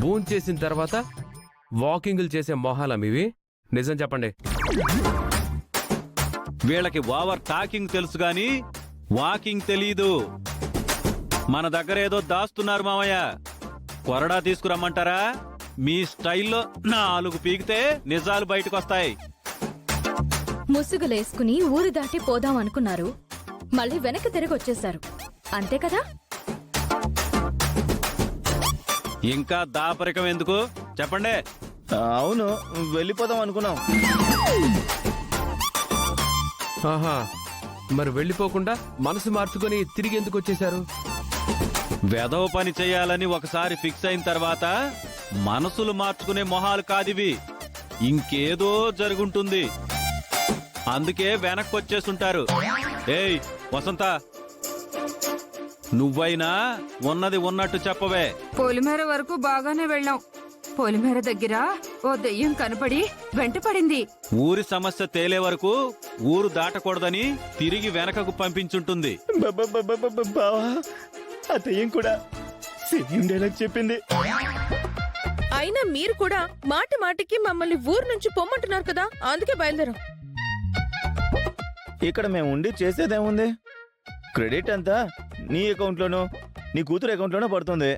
భోంచేసిన తర్వాత వాకింగ్లు చేసే మొహాలా మీవి? నిజం చెప్పండి. వీళ్ళకి ఓవర్ టాకింగ్ తెలుసు గాని వాకింగ్ తెలీదు. మన దగ్గర ఏదో దాస్తున్నారు మామయ్య. కొరడా తీసుకురమ్మంటారా? మీ స్టైల్లో 4 పీకితే నిజాలు బయటకొస్తాయి. ముసుగులేసుకుని ఊరు దాటి పోదాం అనుకున్నారు, మళ్ళీ వెనక్కి తిరిగి వచ్చేశారు, అంతే కదా? ఇంకా దాపరికం ఎందుకు చెప్పండి? అవును, వెళ్ళిపోదాం అనుకున్నాం. ఆహా, మరి వెళ్ళిపోకుండా మనసు మార్చుకొని తిరిగి ఎందుకు వచ్చేశారు? వెధవ పని చేయాలని ఒకసారి ఫిక్స్ అయిన తర్వాత మనసులు మార్చుకునే మొహాలు కాదివి. ఇంకేదో జరుగుంటుంది, అందుకే వెనక్కొచ్చేస్తుంటారు. ఏయ్ వసంత, నువ్వైనా ఉన్నది ఉన్నట్టు చెప్పవే. పొలిమేర వరకు బాగానే వెళ్ళాం. పొలిమేర దగ్గర ఓ దెయ్యం కనపడి వెంటపడింది. ఊరి సమస్య తేలే వరకు ఊరు దాటకూడదని తిరిగి వెనకకు పంపించుంటుంది. బావా, ఆ దెయ్యం కూడా సేమ్ డైలాగ్ చెప్పింది. అయినా మీరు కూడా మాటి మాటికి మమ్మల్ని ఊరు నుంచి పొమ్మంటున్నారు కదా, అందుకే బయలుదేరాం. ఇక్కడ మేము ఉండి చేసేదేముంది? క్రెడిట్ అంతా నీ అకౌంట్లోనూ నీ కూతురు అకౌంట్లోనూ పడుతుంది.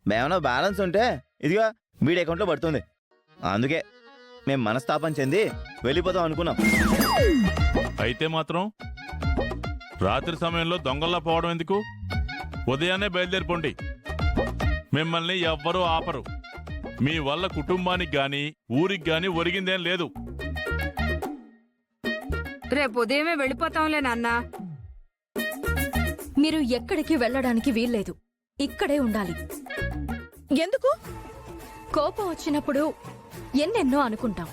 మేమన్నా బ్యాలెన్స్ ఉంటే ఇదిగా వీడి అకౌంట్లో పడుతుంది. అందుకే మేము మనస్తాపం చెంది వెళ్ళిపోదాం అనుకున్నాం. అయితే మాత్రం రాత్రి సమయంలో దొంగల్లా పోవడం ఎందుకు? ఉదయాన్నే బయలుదేరిపోండి. మిమ్మల్ని ఎవ్వరూ ఆపరు. మీ వల్ల కుటుంబానికి గాని ఊరికి గాని ఒరిగిందేం లేదు. రేపు ఉదయమే వెళ్ళిపోతాంలే నాన్న. మీరు ఎక్కడికి వెళ్ళడానికి వీల్లేదు, ఇక్కడే ఉండాలి. ఎందుకు? కోపం వచ్చినప్పుడు ఎన్నెన్నో అనుకుంటాం,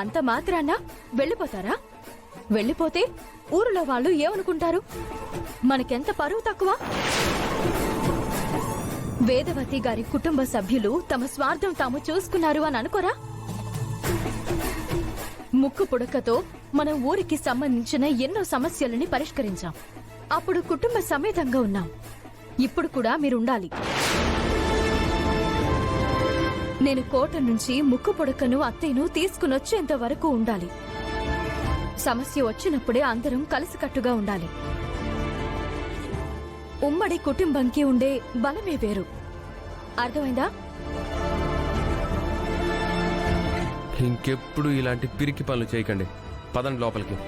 అంత మాత్రాన వెళ్ళిపోతారా? వెళ్ళిపోతే ఊరిలో వాళ్ళు ఏమనుకుంటారు? మనకెంత పరువు తక్కువ? వేదవతి గారి కుటుంబ సభ్యులు తమ స్వార్థం తాము చూసుకున్నారు అని అనుకోరా? ముక్కు పుడకతో మన ఊరికి సంబంధించిన ఎన్నో సమస్యలని పరిష్కరించాం. అప్పుడు కుటుంబ సమేతంగా ఉన్నాం. ఇప్పుడు కూడా మీరుండాలి. నేను కోట నుంచి ముక్కు పుడకను అత్తయ్యను తీసుకునొచ్చేంత వరకు ఉండాలి. సమస్య వచ్చినప్పుడే అందరం కలిసికట్టుగా ఉండాలి. ఉమ్మడి కుటుంబంకి ఉండే బలమే వేరు. అర్థమైందా? ఇంకెప్పుడు ఇలాంటి పిరికి పనులు చేయకండి. పదండి లోపలికి.